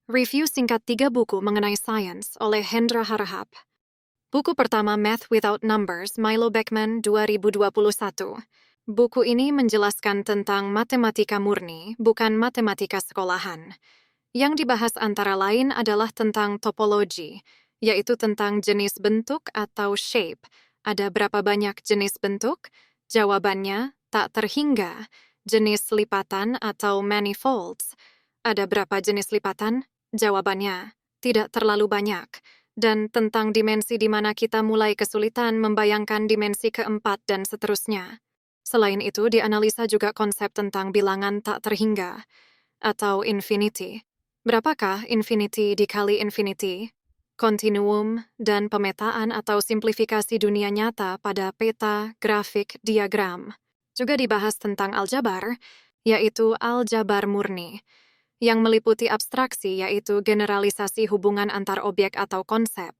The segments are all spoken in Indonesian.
Review singkat 3 buku mengenai sains oleh Hendra Harahap. Buku pertama Math Without Numbers, Milo Beckman 2021. Buku ini menjelaskan tentang matematika murni, bukan matematika sekolahan. Yang dibahas antara lain adalah tentang topologi, yaitu tentang jenis bentuk atau shape. Ada berapa banyak jenis bentuk? Jawabannya, tak terhingga. Jenis lipatan atau manifolds. Ada berapa jenis lipatan? Jawabannya, tidak terlalu banyak. Dan tentang dimensi di mana kita mulai kesulitan membayangkan dimensi keempat dan seterusnya. Selain itu, dianalisa juga konsep tentang bilangan tak terhingga, atau infinity. Berapakah infinity dikali infinity? Kontinuum, dan pemetaan atau simplifikasi dunia nyata pada peta, grafik, diagram. Juga dibahas tentang aljabar, yaitu aljabar murni, yang meliputi abstraksi yaitu generalisasi hubungan antar objek atau konsep,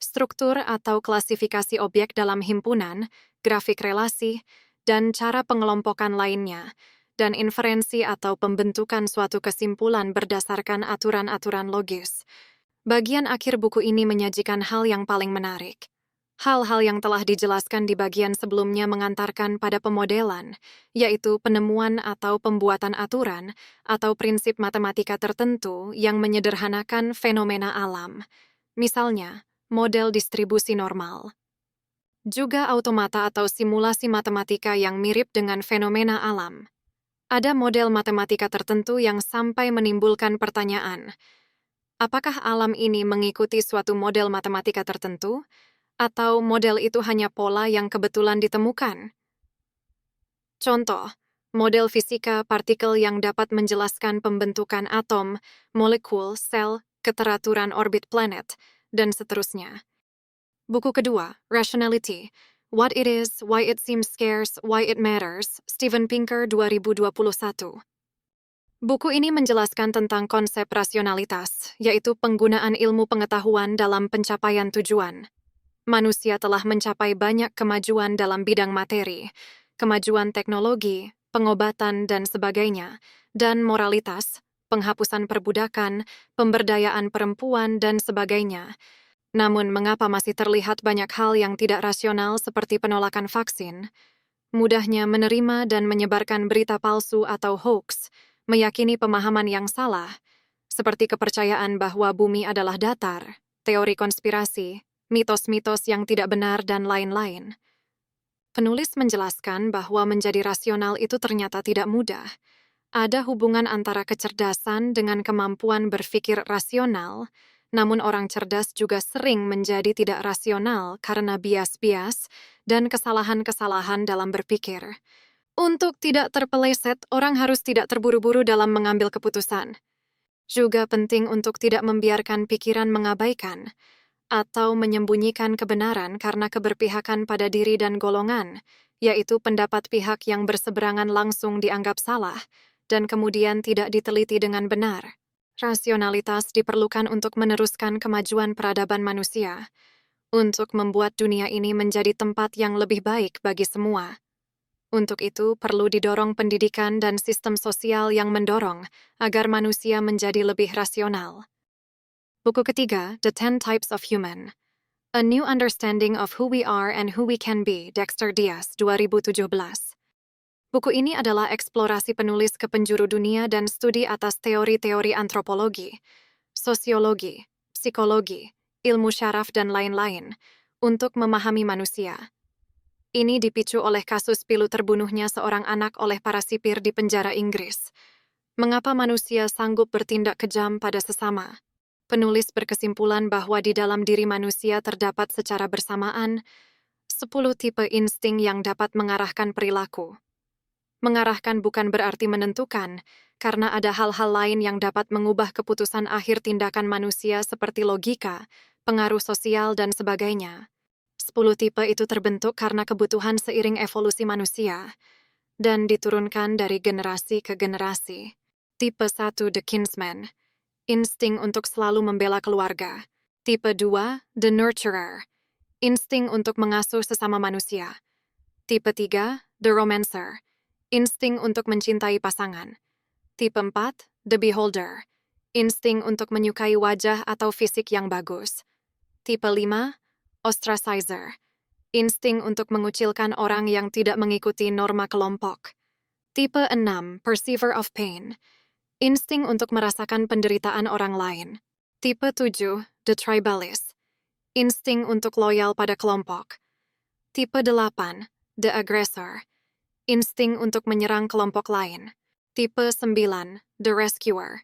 struktur atau klasifikasi objek dalam himpunan, grafik relasi, dan cara pengelompokan lainnya, dan inferensi atau pembentukan suatu kesimpulan berdasarkan aturan-aturan logis. Bagian akhir buku ini menyajikan hal yang paling menarik. Hal-hal yang telah dijelaskan di bagian sebelumnya mengantarkan pada pemodelan, yaitu penemuan atau pembuatan aturan atau prinsip matematika tertentu yang menyederhanakan fenomena alam. Misalnya, model distribusi normal. Juga automata atau simulasi matematika yang mirip dengan fenomena alam. Ada model matematika tertentu yang sampai menimbulkan pertanyaan, apakah alam ini mengikuti suatu model matematika tertentu? Atau model itu hanya pola yang kebetulan ditemukan? Contoh, model fisika partikel yang dapat menjelaskan pembentukan atom, molekul, sel, keteraturan orbit planet, dan seterusnya. Buku kedua, Rationality, What It Is, Why It Seems Scarce, Why It Matters, Steven Pinker 2021. Buku ini menjelaskan tentang konsep rasionalitas, yaitu penggunaan ilmu pengetahuan dalam pencapaian tujuan. Manusia telah mencapai banyak kemajuan dalam bidang materi, kemajuan teknologi, pengobatan, dan sebagainya, dan moralitas, penghapusan perbudakan, pemberdayaan perempuan, dan sebagainya. Namun, mengapa masih terlihat banyak hal yang tidak rasional seperti penolakan vaksin, mudahnya menerima dan menyebarkan berita palsu atau hoax, meyakini pemahaman yang salah, seperti kepercayaan bahwa bumi adalah datar, teori konspirasi, mitos-mitos yang tidak benar, dan lain-lain. Penulis menjelaskan bahwa menjadi rasional itu ternyata tidak mudah. Ada hubungan antara kecerdasan dengan kemampuan berpikir rasional, namun orang cerdas juga sering menjadi tidak rasional karena bias-bias dan kesalahan-kesalahan dalam berpikir. Untuk tidak terpeleset, orang harus tidak terburu-buru dalam mengambil keputusan. Juga penting untuk tidak membiarkan pikiran mengabaikan atau menyembunyikan kebenaran karena keberpihakan pada diri dan golongan, yaitu pendapat pihak yang berseberangan langsung dianggap salah, dan kemudian tidak diteliti dengan benar. Rasionalitas diperlukan untuk meneruskan kemajuan peradaban manusia, untuk membuat dunia ini menjadi tempat yang lebih baik bagi semua. Untuk itu, perlu didorong pendidikan dan sistem sosial yang mendorong agar manusia menjadi lebih rasional. Buku ketiga, The 10 Types of Human. A New Understanding of Who We Are and Who We Can Be, Dexter Diaz, 2017. Buku ini adalah eksplorasi penulis ke penjuru dunia dan studi atas teori-teori antropologi, sosiologi, psikologi, ilmu syaraf, dan lain-lain untuk memahami manusia. Ini dipicu oleh kasus pilu terbunuhnya seorang anak oleh para sipir di penjara Inggris. Mengapa manusia sanggup bertindak kejam pada sesama? Penulis berkesimpulan bahwa di dalam diri manusia terdapat secara bersamaan 10 tipe insting yang dapat mengarahkan perilaku. Mengarahkan bukan berarti menentukan, karena ada hal-hal lain yang dapat mengubah keputusan akhir tindakan manusia seperti logika, pengaruh sosial, dan sebagainya. 10 tipe itu terbentuk karena kebutuhan seiring evolusi manusia, dan diturunkan dari generasi ke generasi. Tipe 1, The Kinsman. Insting untuk selalu membela keluarga. Tipe 2, The Nurturer. Insting untuk mengasuh sesama manusia. Tipe 3, The Romancer. Insting untuk mencintai pasangan. Tipe 4, The Beholder. insting untuk menyukai wajah atau fisik yang bagus. Tipe 5, ostracizer, insting untuk mengucilkan orang yang tidak mengikuti norma kelompok. Tipe 6, perceiver of pain, insting untuk merasakan penderitaan orang lain. Tipe 7, the tribalist, insting untuk loyal pada kelompok. Tipe 8, the aggressor, insting untuk menyerang kelompok lain. Tipe 9, the rescuer,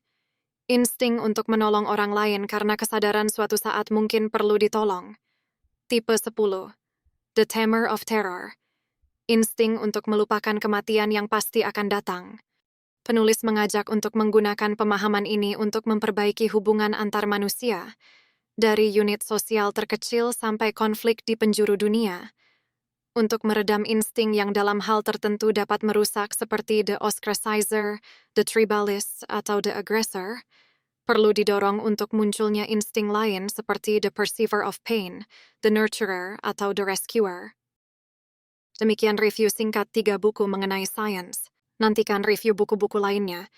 insting untuk menolong orang lain karena kesadaran suatu saat mungkin perlu ditolong. Tipe 10, the tamer of terror, insting untuk melupakan kematian yang pasti akan datang. Penulis mengajak untuk menggunakan pemahaman ini untuk memperbaiki hubungan antar manusia, dari unit sosial terkecil sampai konflik di penjuru dunia. Untuk meredam insting yang dalam hal tertentu dapat merusak seperti the ostracizer, the tribalist, atau the aggressor, perlu didorong untuk munculnya insting lain seperti the perceiver of pain, the nurturer, atau the rescuer. Demikian review singkat 3 buku mengenai sains. Nantikan review buku-buku lainnya